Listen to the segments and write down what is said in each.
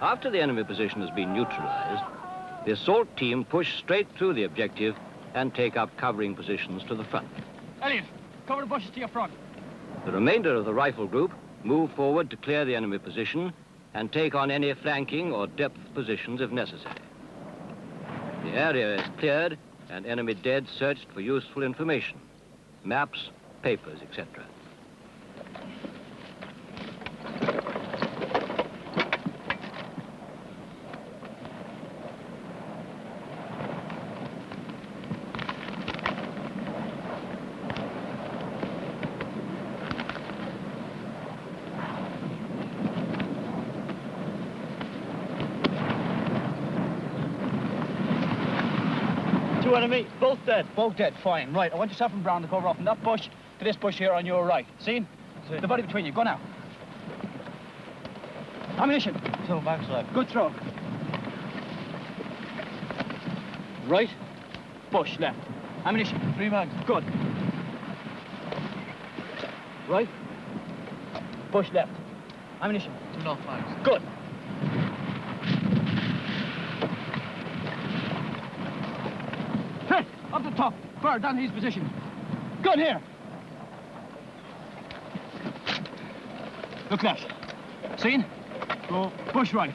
After the enemy position has been neutralized, the assault team push straight through the objective and take up covering positions to the front. Elliot, cover the bushes to your front. The remainder of the rifle group move forward to clear the enemy position and take on any flanking or depth positions if necessary. The area is cleared and enemy dead searched for useful information, maps, papers, etc. Two enemy, both dead. Both dead, fine. Right, I want yourself and Brown to cover up from that bush to this bush here on your right. Seen? The body between you, go now. Ammunition. Two mags left. Good throw. Right, bush left. Ammunition. 3 mags. Good. Right, bush left. Ammunition. 2 knock mags. Good. Hey, up the top. Fire down to his position. Gun here. Look left. Seen? Go. Bush right.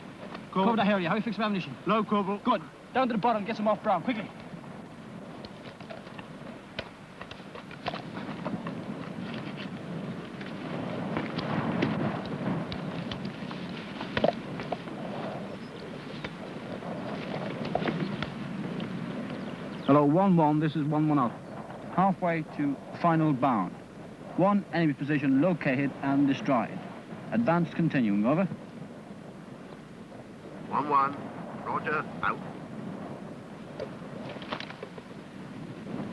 Go. Cover that area. How you fix my ammunition? Low cover. Good. Down to the bottom. Get some off Brown. Quickly. Hello, 1-1, this is 1-1 out. Halfway to final bound. 1 enemy position located and destroyed. Advance continuing, over. 1-1. Roger, out.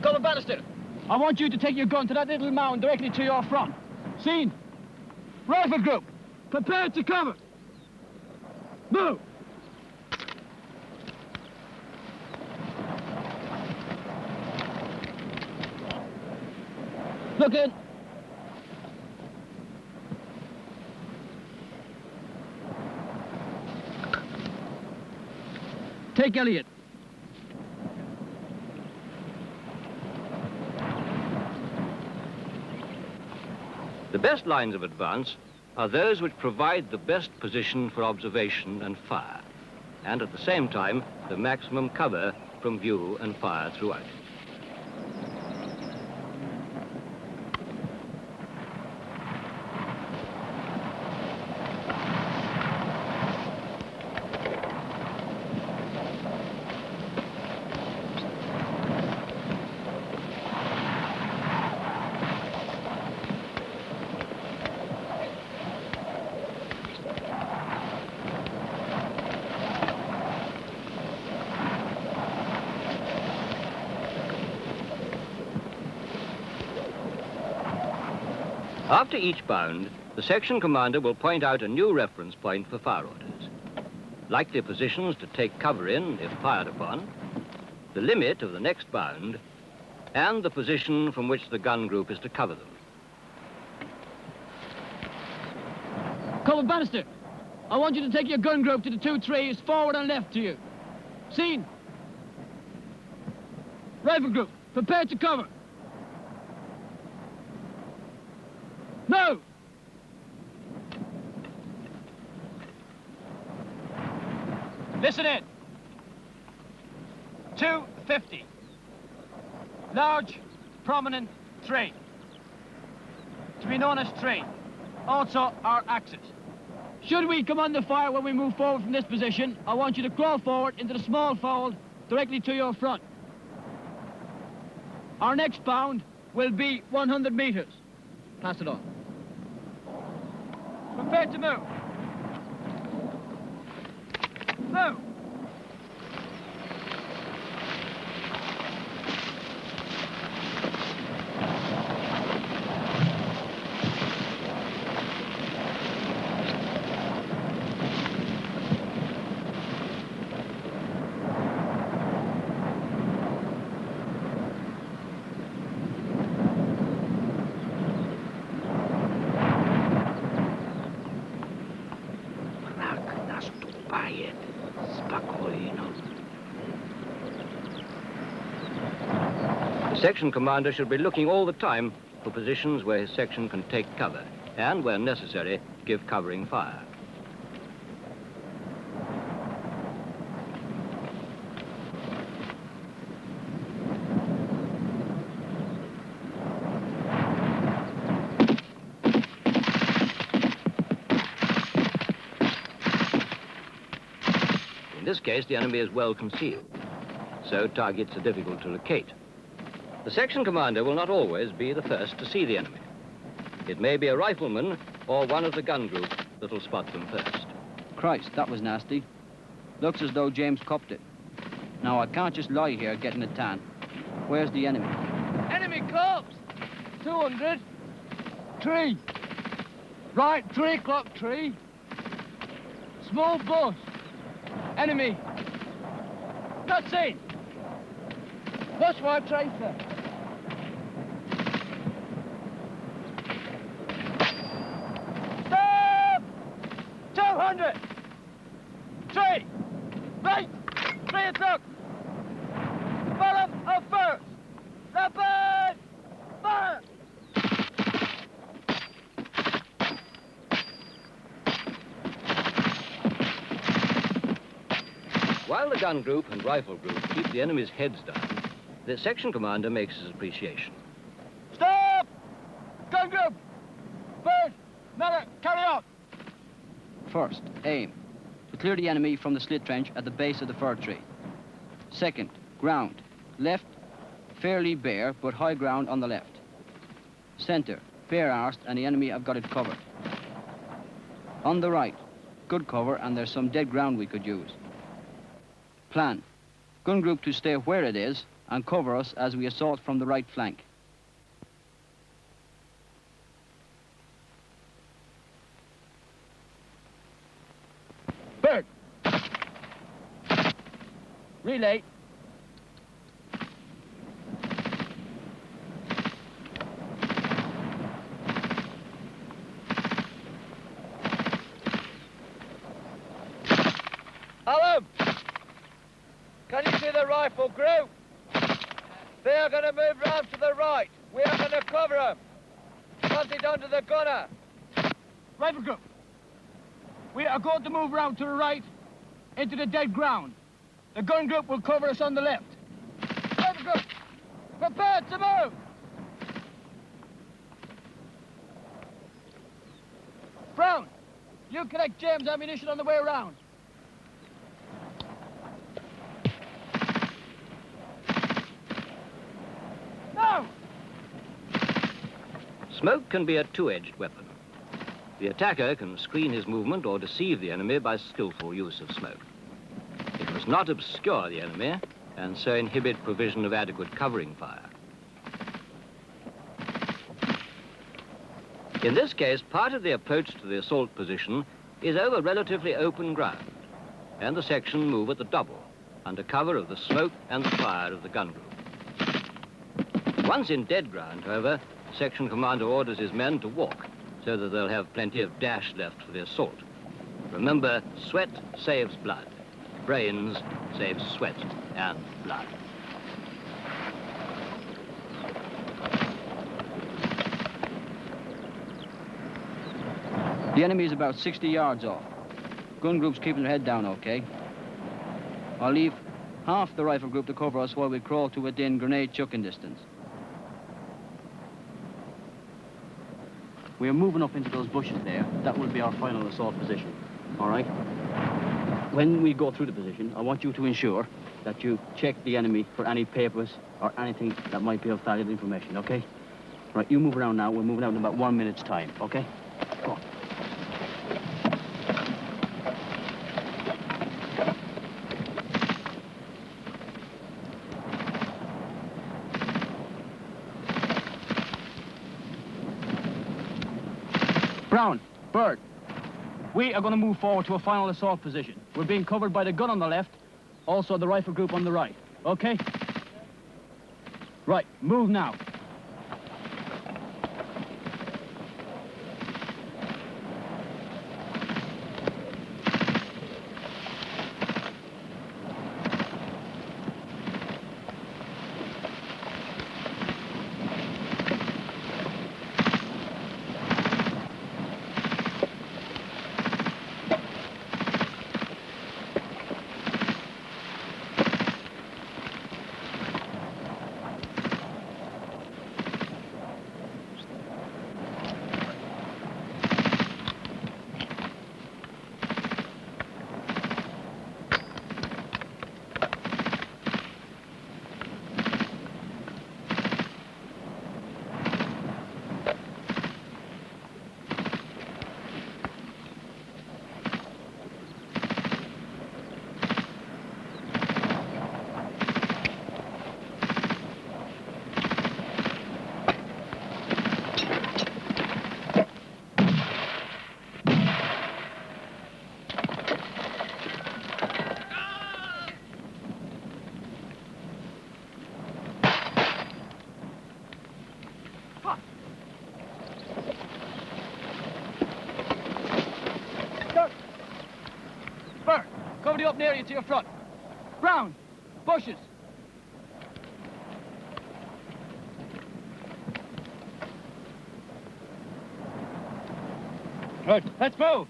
Cover Bannister. I want you to take your gun to that little mound directly to your front. Seen? Rifle group, prepare to cover. Move. Look in. Take Elliot. The best lines of advance are those which provide the best position for observation and fire, and at the same time, the maximum cover from view and fire throughout. After each bound, the section commander will point out a new reference point for fire orders, likely positions to take cover in if fired upon, the limit of the next bound, and the position from which the gun group is to cover them. Cover Bannister. I want you to take your gun group to the 2 trees forward and left to you. Seen? Rifle group, prepare to cover. No! Listen in. 250. Large, prominent tree. To be known as tree. Also our axis. Should we come under fire when we move forward from this position, I want you to crawl forward into the small fold directly to your front. Our next bound will be 100 meters. Pass it on. Prepare to move. Move. Quiet. Spokojno. The section commander should be looking all the time for positions where his section can take cover, and, where necessary, give covering fire. In this case, the enemy is well concealed, so targets are difficult to locate. The section commander will not always be the first to see the enemy. It may be a rifleman or one of the gun group that'll spot them first. Christ, that was nasty. Looks as though James copped it. Now, I can't just lie here getting a tan. Where's the enemy? Enemy corpse! 200. Tree. Right, 3 o'clock tree. Small bush. Enemy. Not seen. Bush wipe tracer. Stop! 200. Tree. Right. 3 o'clock. Follow up first. Rapid! Fire! While the gun group and rifle group keep the enemy's heads down, the section commander makes his appreciation. Stop! Gun group! First, another, carry on. First, aim. To clear the enemy from the slit trench at the base of the fir tree. Second, ground. Left, fairly bare, but high ground on the left. Center, bare-arsed, and the enemy have got it covered. On the right, good cover, and there's some dead ground we could use. Plan. Gun group to stay where it is and cover us as we assault from the right flank. Bird. Relay. Alan! Can you see the rifle group? They are going to move round to the right. We are going to cover them. Pass it on to the gunner. Rifle group. We are going to move round to the right into the dead ground. The gun group will cover us on the left. Rifle group, prepare to move. Brown, you collect James' ammunition on the way around. Now! Smoke can be a two-edged weapon. The attacker can screen his movement or deceive the enemy by skillful use of smoke. It must not obscure the enemy and so inhibit provision of adequate covering fire. In this case, part of the approach to the assault position is over relatively open ground, and the section move at the double, under cover of the smoke and the fire of the gun group. Once in dead ground, however, section commander orders his men to walk, so that they'll have plenty of dash left for the assault. Remember, sweat saves blood. Brains saves sweat and blood. The enemy is about 60 yards off. Gun group's keeping their head down okay. I'll leave half the rifle group to cover us while we crawl to within grenade chucking distance. We are moving up into those bushes there. That will be our final assault position, all right? When we go through the position, I want you to ensure that you check the enemy for any papers or anything that might be of valuable information, okay? Right, you move around now. We're moving out in about 1 minute's time, okay? Go on. Brown, Bird, we are going to move forward to a final assault position. We're being covered by the gun on the left, also the rifle group on the right, okay? Right, move now. nobody up near you to your front. Ground. Bushes. Right, let's move.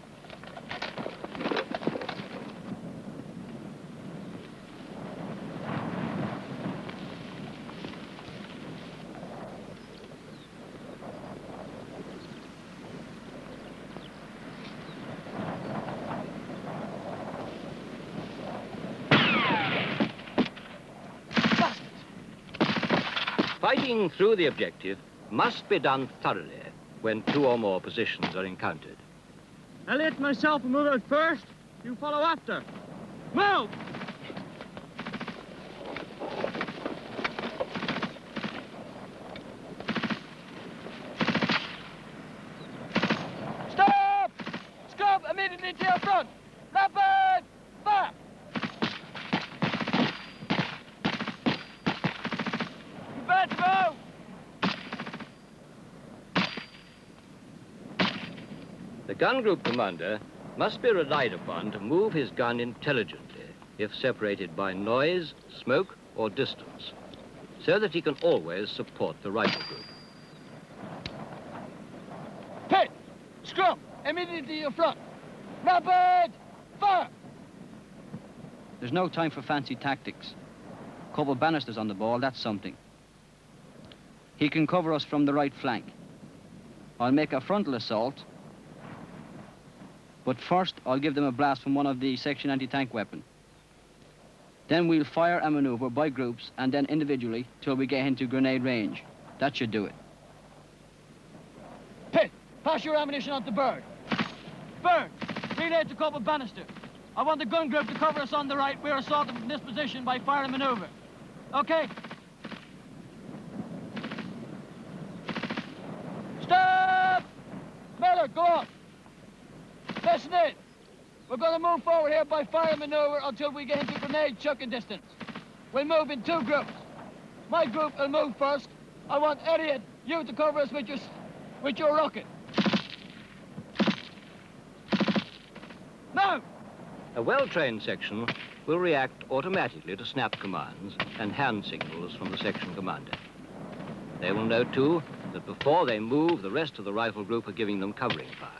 Fighting through the objective must be done thoroughly when 2 or more positions are encountered. Elliot and myself will move out first. You follow after. Move! Stop! Scrub immediately to your front. Rapid! Fire! Prepare to move! The gun group commander must be relied upon to move his gun intelligently if separated by noise, smoke, or distance, so that he can always support the rifle group. Pit! Scrum! Immediately to your front. Rapid! Fire! There's no time for fancy tactics. Corporal Bannister's on the ball, that's something. He can cover us from the right flank. I'll make a frontal assault, but first I'll give them a blast from one of the section anti-tank weapon. Then we'll fire and maneuver by groups and then individually till we get into grenade range. That should do it. Pit! Pass your ammunition on to Bird. Bird! Relay it to Corporal Bannister. I want the gun group to cover us on the right. We're assaulted from this position by fire and maneuver. Okay? Stop! Miller, go on. Listen in. We're going to move forward here by fire and maneuver until we get into grenade chucking distance. We'll move in 2 groups. My group will move first. I want Elliot, you to cover us with your rocket. Now! A well-trained section will react automatically to snap commands and hand signals from the section commander. They will know, too, that before they move, the rest of the rifle group are giving them covering fire.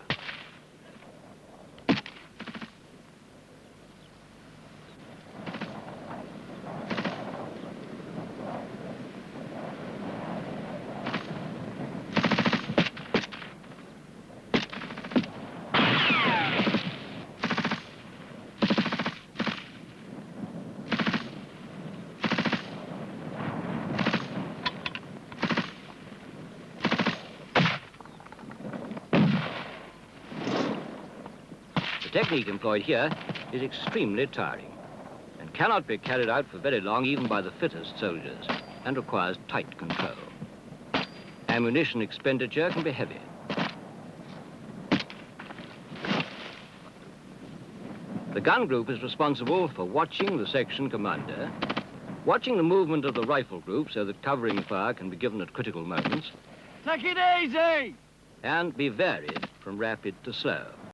The technique employed here is extremely tiring and cannot be carried out for very long even by the fittest soldiers and requires tight control. Ammunition expenditure can be heavy. The gun group is responsible for watching the section commander, watching the movement of the rifle group so that covering fire can be given at critical moments, Take it easy! and be varied from rapid to slow.